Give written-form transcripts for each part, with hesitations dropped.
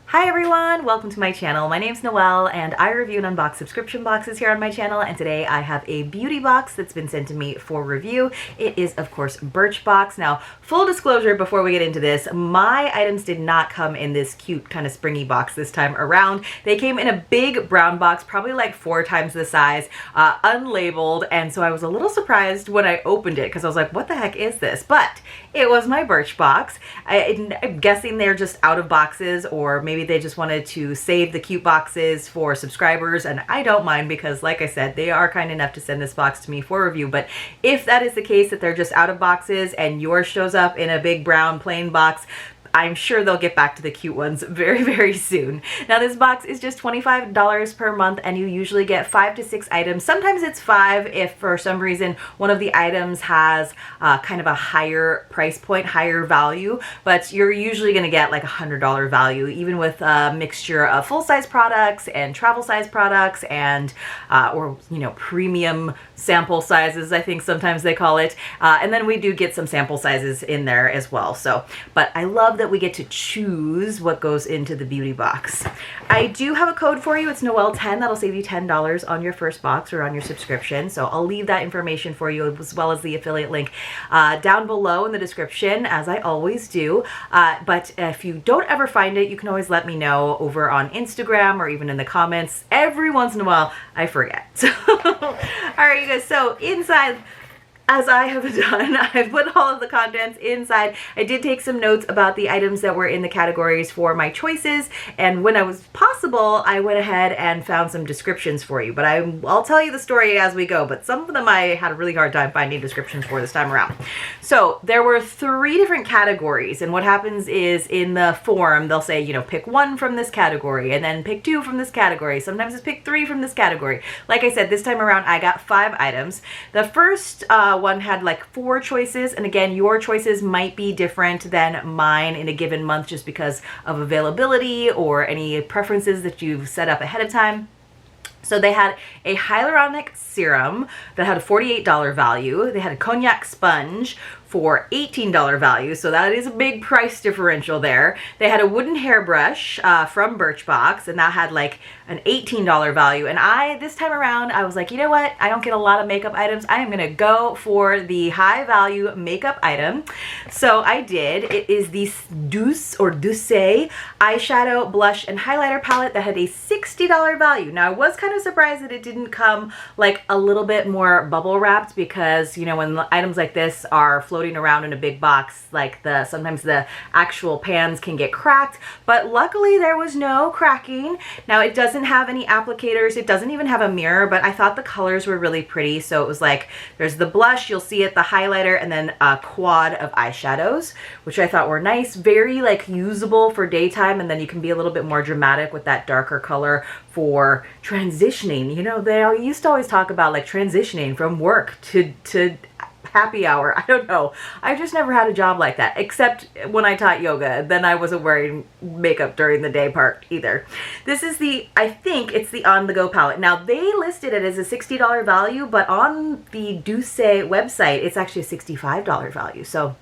Hi everyone, welcome to my channel. My name's Noelle and I review and unbox subscription boxes here on my channel, and today I have a beauty box that's been sent to me for review. It is of course Birchbox. Now, full disclosure before we get into this, my items did not come in this cute kind of springy box this time around. They came in a big brown box, probably like 4 times the size, unlabeled, and so I was a little surprised when I opened it because I was like, what the heck is this? But it was my Birchbox. I'm guessing they're just out of boxes, or maybe they just wanted to save the cute boxes for subscribers, and I don't mind because, like I said, they are kind enough to send this box to me for review. But if that is the case, that they're just out of boxes and yours shows up in a big brown plain box, I'm sure they'll get back to the cute ones very, very soon. Now, this box is just $25 per month, and you usually get 5 to 6 items. Sometimes it's 5 if for some reason one of the items has kind of a higher price point, higher value, but you're usually gonna get like $100 value, even with a mixture of full-size products and travel-size products and, or, you know, premium sample sizes, I think sometimes they call it. And then we do get some sample sizes in there as well. So, but I love that we get to choose what goes into the beauty box. I do have a code for you. It's Noel10. That'll save you $10 on your first box or on your subscription. So I'll leave that information for you, as well as the affiliate link down below in the description, as I always do. But if you don't ever find it, you can always let me know over on Instagram or even in the comments. Every once in a while, I forget. So, all right, you guys. So inside, as I have done, I've put all of the contents inside. I did take some notes about the items that were in the categories for my choices, and when it was possible, I went ahead and found some descriptions for you. But I'll tell you the story as we go, but some of them I had a really hard time finding descriptions for this time around. So there were 3 different categories, and what happens is in the form, they'll say, you know, pick 1 from this category, and then pick 2 from this category. Sometimes it's pick 3 from this category. Like I said, this time around, I got 5 items. The first one had like 4 choices, and again, your choices might be different than mine in a given month just because of availability or any preferences that you've set up ahead of time. So they had a hyaluronic serum that had a $48 value. They had a cognac sponge for $18 value, so that is a big price differential there. They had a wooden hairbrush from Birchbox, and that had like an $18 value. And this time around, I was like, you know what? I don't get a lot of makeup items. I am gonna go for the high value makeup item. So I did. It is the Douce eyeshadow, blush, and highlighter palette that had a $60 value. Now, I was kind of surprised that it didn't come like a little bit more bubble wrapped, because, you know, when items like this are floating around in a big box, like sometimes the actual pans can get cracked, but luckily there was no cracking. Now, it doesn't have any applicators. It doesn't even have a mirror, but I thought the colors were really pretty. So it was like, there's the blush, you'll see it, the highlighter, and then a quad of eyeshadows, which I thought were nice, very like usable for daytime, and then you can be a little bit more dramatic with that darker color for transitioning. You know, they used to always talk about like transitioning from work to happy hour. I don't know. I've just never had a job like that, except when I taught yoga. Then I wasn't wearing makeup during the day part either. This is I think it's the On The Go palette. Now, they listed it as a $60 value, but on the Douce website, it's actually a $65 value. So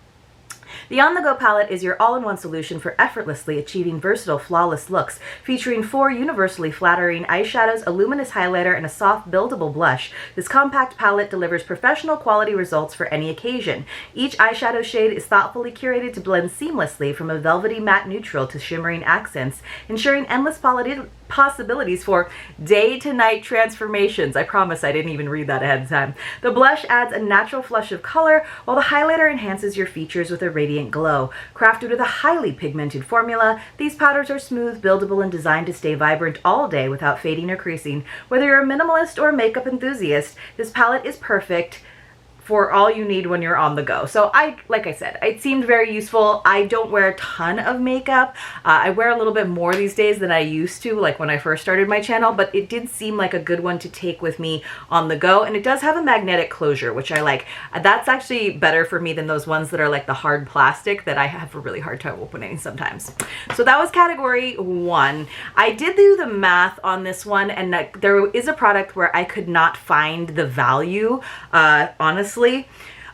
the On The Go palette is your all-in-one solution for effortlessly achieving versatile, flawless looks, featuring 4 universally flattering eyeshadows, a luminous highlighter, and a soft, buildable blush. This compact palette delivers professional quality results for any occasion. Each eyeshadow shade is thoughtfully curated to blend seamlessly from a velvety matte neutral to shimmering accents, ensuring endless possibilities for day to night transformations. I promise I didn't even read that ahead of time. The blush adds a natural flush of color, while the highlighter enhances your features with a radiant glow. Crafted with a highly pigmented formula, these powders are smooth, buildable, and designed to stay vibrant all day without fading or creasing. Whether you're a minimalist or a makeup enthusiast, this palette is perfect for all you need when you're on the go. So like I said, it seemed very useful. I don't wear a ton of makeup. I wear a little bit more these days than I used to, like when I first started my channel, but it did seem like a good one to take with me on the go. And it does have a magnetic closure, which I like. That's actually better for me than those ones that are like the hard plastic that I have a really hard time opening sometimes. So that was category 1. I did do the math on this one, and there is a product where I could not find the value, honestly.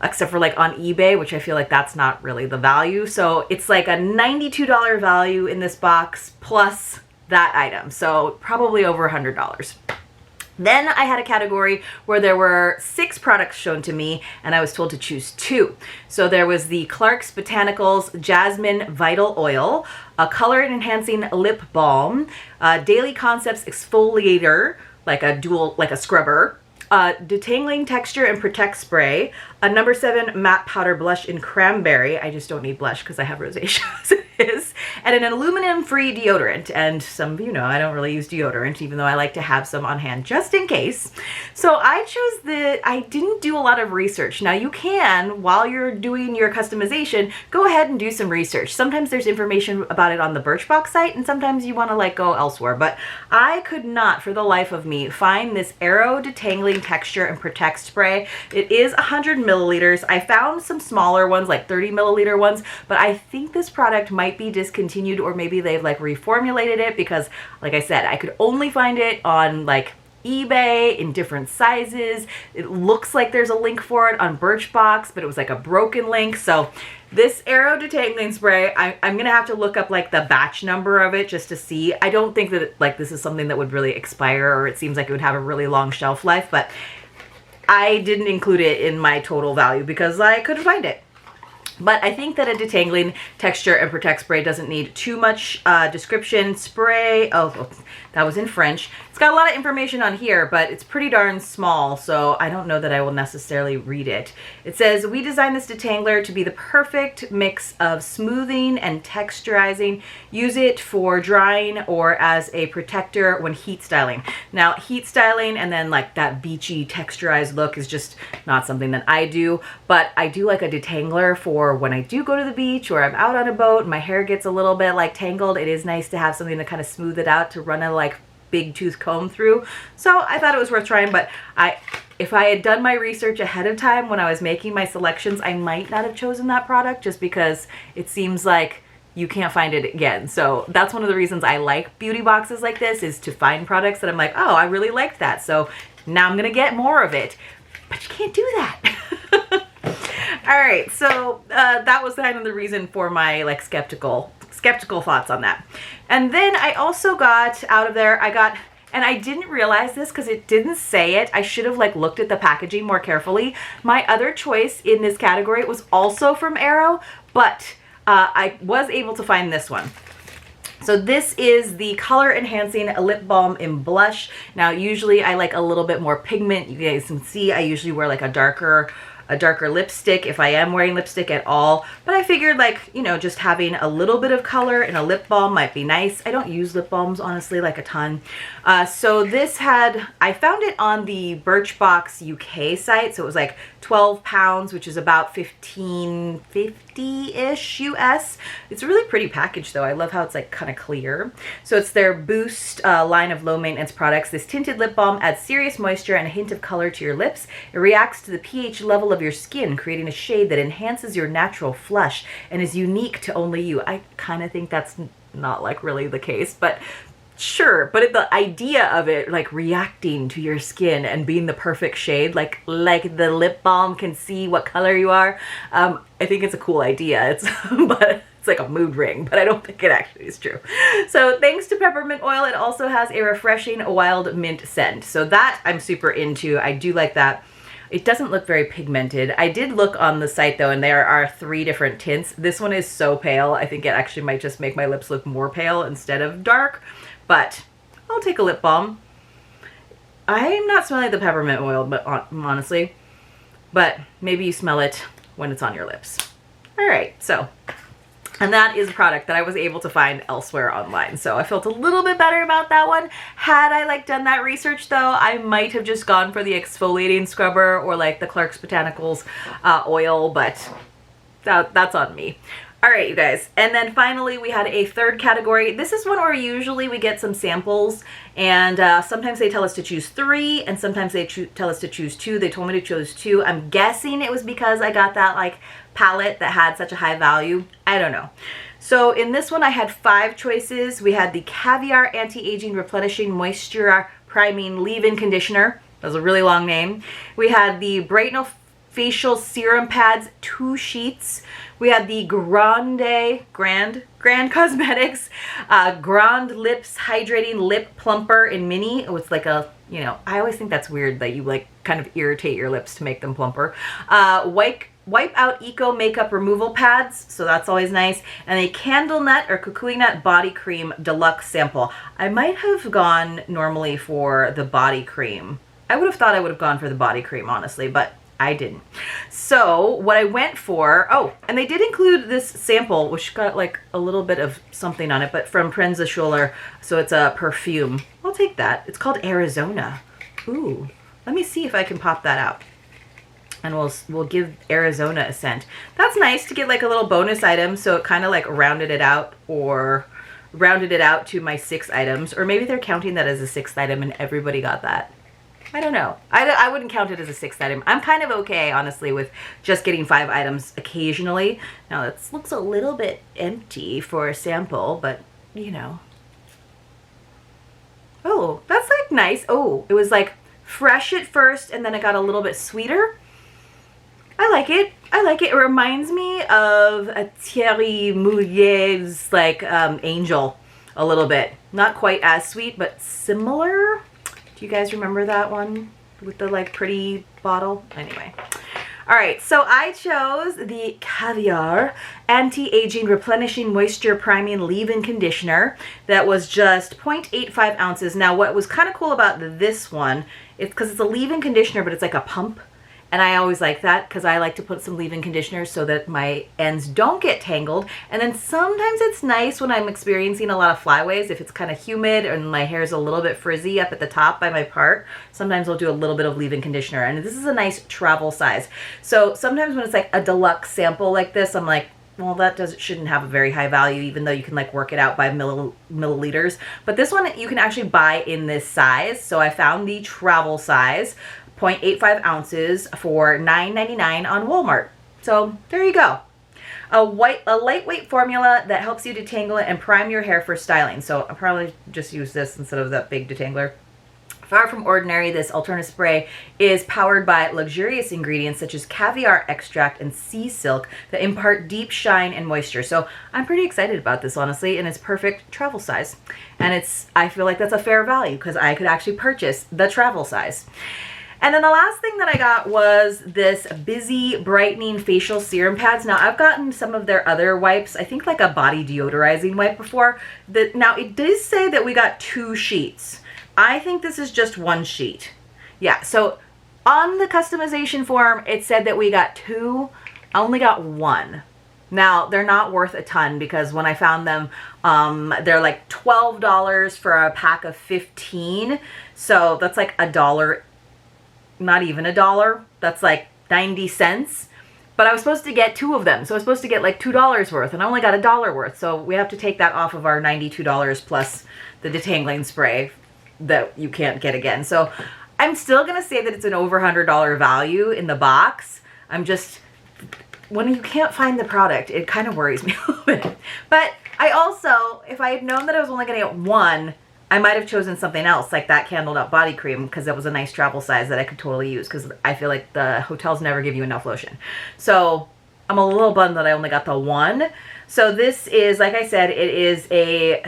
except for like on eBay, which I feel like that's not really the value. So it's like a $92 value in this box plus that item. So probably over $100. Then I had a category where there were 6 products shown to me and I was told to choose 2. So there was the Clarks Botanicals Jasmine Vital Oil, a color enhancing lip balm, Daily Concepts exfoliator, like a scrubber, detangling texture and protect spray, a number 7 matte powder blush in cranberry. I just don't need blush because I have rosacea as it is, and an aluminum-free deodorant. And some of you know I don't really use deodorant, even though I like to have some on hand just in case. So I chose I didn't do a lot of research. Now you can, while you're doing your customization, go ahead and do some research. Sometimes there's information about it on the Birchbox site, and sometimes you want to like go elsewhere. But I could not, for the life of me, find this Aero Detangling Texture and Protect Spray. It is 100 milliliters. I found some smaller ones, like 30 milliliter ones, but I think this product might be discontinued, or maybe they've like reformulated it, because like I said, I could only find it on like eBay in different sizes. It looks like there's a link for it on Birchbox, but it was like a broken link. So this Aero Detangling Spray, I'm gonna have to look up like the batch number of it just to see. I don't think that like this is something that would really expire, or it seems like it would have a really long shelf life, but I didn't include it in my total value because I couldn't find it. But I think that a detangling texture and protect spray doesn't need too much description. Spray, oh, that was in French. It's got a lot of information on here, but it's pretty darn small, so I don't know that I will necessarily read it. It says, we designed this detangler to be the perfect mix of smoothing and texturizing. Use it for drying or as a protector when heat styling. Now, heat styling and then like that beachy texturized look is just not something that I do, but I do like a detangler for when I do go to the beach or I'm out on a boat and my hair gets a little bit like tangled. It is nice to have something to kind of smooth it out, to run a like big tooth comb through. So I thought it was worth trying, but if I had done my research ahead of time when I was making my selections, I might not have chosen that product just because it seems like you can't find it again. So that's one of the reasons I like beauty boxes like this, is to find products that I'm like, oh, I really liked that, so now I'm gonna get more of it. But you can't do that. All right, so that was kind of the reason for my like skeptical thoughts on that. And then I also got out of there, and I didn't realize this because it didn't say it. I should have like looked at the packaging more carefully. My other choice in this category was also from Aero, but I was able to find this one. So this is the Color Enhancing Lip Balm in Blush. Now usually I like a little bit more pigment. You guys can see I usually wear like a darker lipstick if I am wearing lipstick at all, but I figured like, you know, just having a little bit of color in a lip balm might be nice. I don't use lip balms honestly like a ton. So this I found it on the Birchbox UK site, so it was like 12 pounds, which is about $15.50-ish US. It's a really pretty package though. I love how it's like kind of clear. So it's their Boost line of low maintenance products. This tinted lip balm adds serious moisture and a hint of color to your lips. It reacts to the pH level of your skin, creating a shade that enhances your natural flush and is unique to only you. I kind of think that's not like really the case, but sure. But the idea of it like reacting to your skin and being the perfect shade, like the lip balm can see what color you are, I think it's a cool idea. But it's like a mood ring, but I don't think it actually is true. So thanks to peppermint oil, it also has a refreshing wild mint scent. So that I'm super into. I do like that. It doesn't look very pigmented. I did look on the site though, and there are 3 different tints. This one is so pale, I think it actually might just make my lips look more pale instead of dark, but I'll take a lip balm. I'm not smelling the peppermint oil, but honestly, but maybe you smell it when it's on your lips. All right, so, and that is a product that I was able to find elsewhere online. So I felt a little bit better about that one. Had I like done that research though, I might have just gone for the exfoliating scrubber or like the Clarks Botanicals oil, but that's on me. All right, you guys. And then finally we had a third category. This is one where usually we get some samples, and sometimes they tell us to choose 3 and sometimes they tell us to choose 2. They told me to choose 2. I'm guessing it was because I got that like palette that had such a high value. I don't know. So in this one I had 5 choices. We had the Caviar Anti-Aging Replenishing Moisture Priming Leave-In Conditioner. That was a really long name. We had the facial serum pads, 2 sheets. We had the Grand Cosmetics Grand Lips Hydrating Lip Plumper in Mini. Oh, it's like a, you know, I always think that's weird that you like kind of irritate your lips to make them plumper. Wipe Out Eco Makeup Removal Pads, so that's always nice. And a Candle Nut or Kukui Nut Body Cream Deluxe Sample. I might have gone normally for the body cream. I would have thought I would have gone for the body cream, honestly, but I didn't. So what I went for, oh, and they did include this sample, which got like a little bit of something on it, but from Prenza Scholler, so it's a perfume. I'll take that. It's called Arizona. Ooh, let me see if I can pop that out. And we'll give Arizona a scent. That's nice to get like a little bonus item, so it kind of like rounded it out to my 6 items, or maybe they're counting that as a 6th item and everybody got that. I don't know. I wouldn't count it as a 6th item. I'm kind of okay, honestly, with just getting 5 items occasionally. Now, this looks a little bit empty for a sample, but, you know. Oh, that's, like, nice. Oh, it was, like, fresh at first, and then it got a little bit sweeter. I like it. I like it. It reminds me of a Thierry Moulier's, like, Angel a little bit. Not quite as sweet, but similar. Do you guys remember that one with the like pretty bottle? Anyway. All right, so I chose the Caviar Anti-Aging Replenishing Moisture Priming Leave-In Conditioner that was just 0.85 ounces. Now, what was kind of cool about this one, it's because it's a leave-in conditioner, but it's like a pump. And I always like that because I like to put some leave-in conditioner so that my ends don't get tangled. And then sometimes it's nice when I'm experiencing a lot of flyaways, if it's kind of humid and my hair is a little bit frizzy up at the top by my part, sometimes I'll do a little bit of leave-in conditioner. And this is a nice travel size. So sometimes when it's like a deluxe sample like this, I'm like, well, that shouldn't have a very high value, even though you can like work it out by milliliters. But this one you can actually buy in this size. So I found the travel size. 0.85 ounces for $9.99 on Walmart. So there you go. A lightweight formula that helps you detangle it and prime your hair for styling. So I'll probably just use this instead of that big detangler. Far from ordinary, this alternative spray is powered by luxurious ingredients such as caviar extract and sea silk that impart deep shine and moisture. So I'm pretty excited about this, honestly, and it's perfect travel size. And I feel like that's a fair value because I could actually purchase the travel size. And then the last thing that I got was this Busy Brightening Facial Serum Pads. Now, I've gotten some of their other wipes, I think like a body deodorizing wipe before. Now, it does say that we got 2 sheets. I think this is just 1 sheet. Yeah, so on the customization form, it said that we got 2. I only got 1. Now, they're not worth a ton because when I found them, they're like $12 for a pack of 15. So that's like $1. Not even $1. That's like 90 cents. But I was supposed to get 2 of them. So I was supposed to get like $2 worth. And I only got $1 worth. So we have to take that off of our $92 plus the detangling spray that you can't get again. So I'm still going to say that it's an over $100 value in the box. I'm just, when you can't find the product, it kind of worries me a little bit. But I also, if I had known that I was only going to get 1, I might have chosen something else, like that Candle Nut Body Cream, because that was a nice travel size that I could totally use, because I feel like the hotels never give you enough lotion. So I'm a little bummed that I only got the 1. So this is, like I said, it is a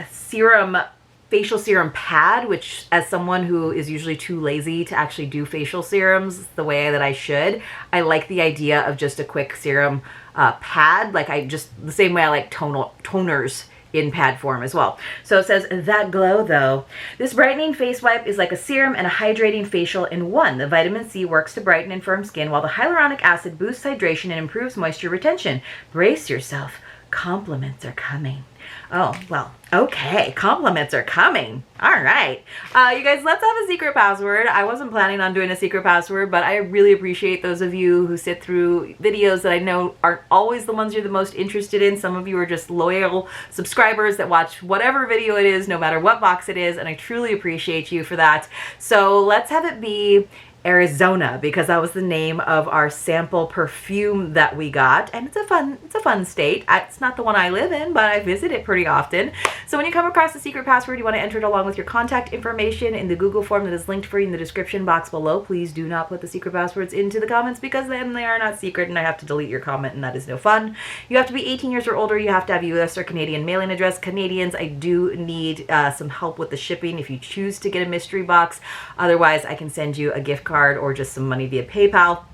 facial serum pad, which as someone who is usually too lazy to actually do facial serums the way that I should, I like the idea of just a quick serum pad, like the same way I like toners in pad form as well. So it says, that glow though. This brightening face wipe is like a serum and a hydrating facial in one. The vitamin C works to brighten and firm skin, while the hyaluronic acid boosts hydration and improves moisture retention. Brace yourself. Compliments are coming. Oh, well, okay. Compliments are coming. All right. You guys, let's have a secret password. I wasn't planning on doing a secret password, but I really appreciate those of you who sit through videos that I know aren't always the ones you're the most interested in. Some of you are just loyal subscribers that watch whatever video it is, no matter what box it is, and I truly appreciate you for that. So let's have it be Arizona, because that was the name of our sample perfume that we got, and it's a fun state. It's not the one I live in, but I visit it pretty often. So when you come across the secret password, you want to enter it along with your contact information in the Google form that is linked for you in the description box below. Please do not put the secret passwords into the comments, because then they are not secret and I have to delete your comment, and that is no fun. You have to be 18 years or older. You have to have a US or Canadian mailing address. Canadians, I do need some help with the shipping if you choose to get a mystery box. Otherwise, I can send you a gift card or just some money via PayPal.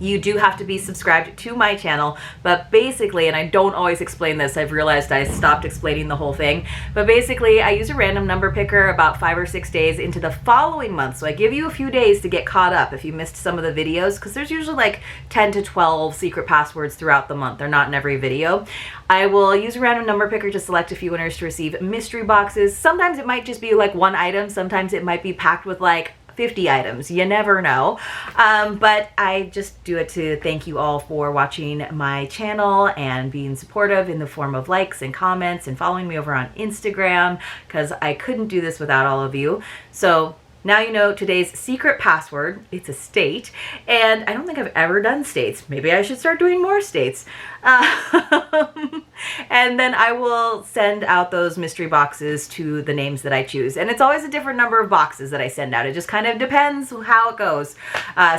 You do have to be subscribed to my channel, but basically, and I don't always explain this, I've realized I stopped explaining the whole thing, but basically I use a random number picker about 5 or 6 days into the following month. So I give you a few days to get caught up if you missed some of the videos, because there's usually like 10 to 12 secret passwords throughout the month. They're not in every video. I will use a random number picker to select a few winners to receive mystery boxes. Sometimes it might just be like one item. Sometimes it might be packed with like 50 items. You never know. But I just do it to thank you all for watching my channel and being supportive in the form of likes and comments and following me over on Instagram, because I couldn't do this without all of you. So now you know today's secret password. It's a state, and I don't think I've ever done states. Maybe I should start doing more states. And then I will send out those mystery boxes to the names that I choose. And it's always a different number of boxes that I send out. It just kind of depends how it goes.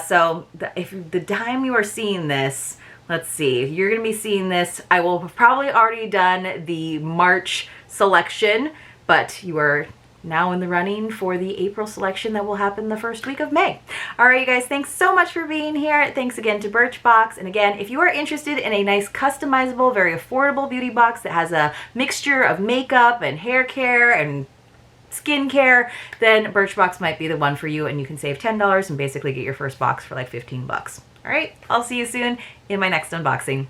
So if the time you are seeing this, let's see, if you're going to be seeing this, I will have probably already done the March selection, but you are now in the running for the April selection that will happen the first week of May. All right, you guys, thanks so much for being here. Thanks again to Birchbox. And again, if you are interested in a nice customizable, very affordable beauty box that has a mixture of makeup and hair care and skincare, then Birchbox might be the one for you, and you can save $10 and basically get your first box for like 15 bucks. All right, I'll see you soon in my next unboxing.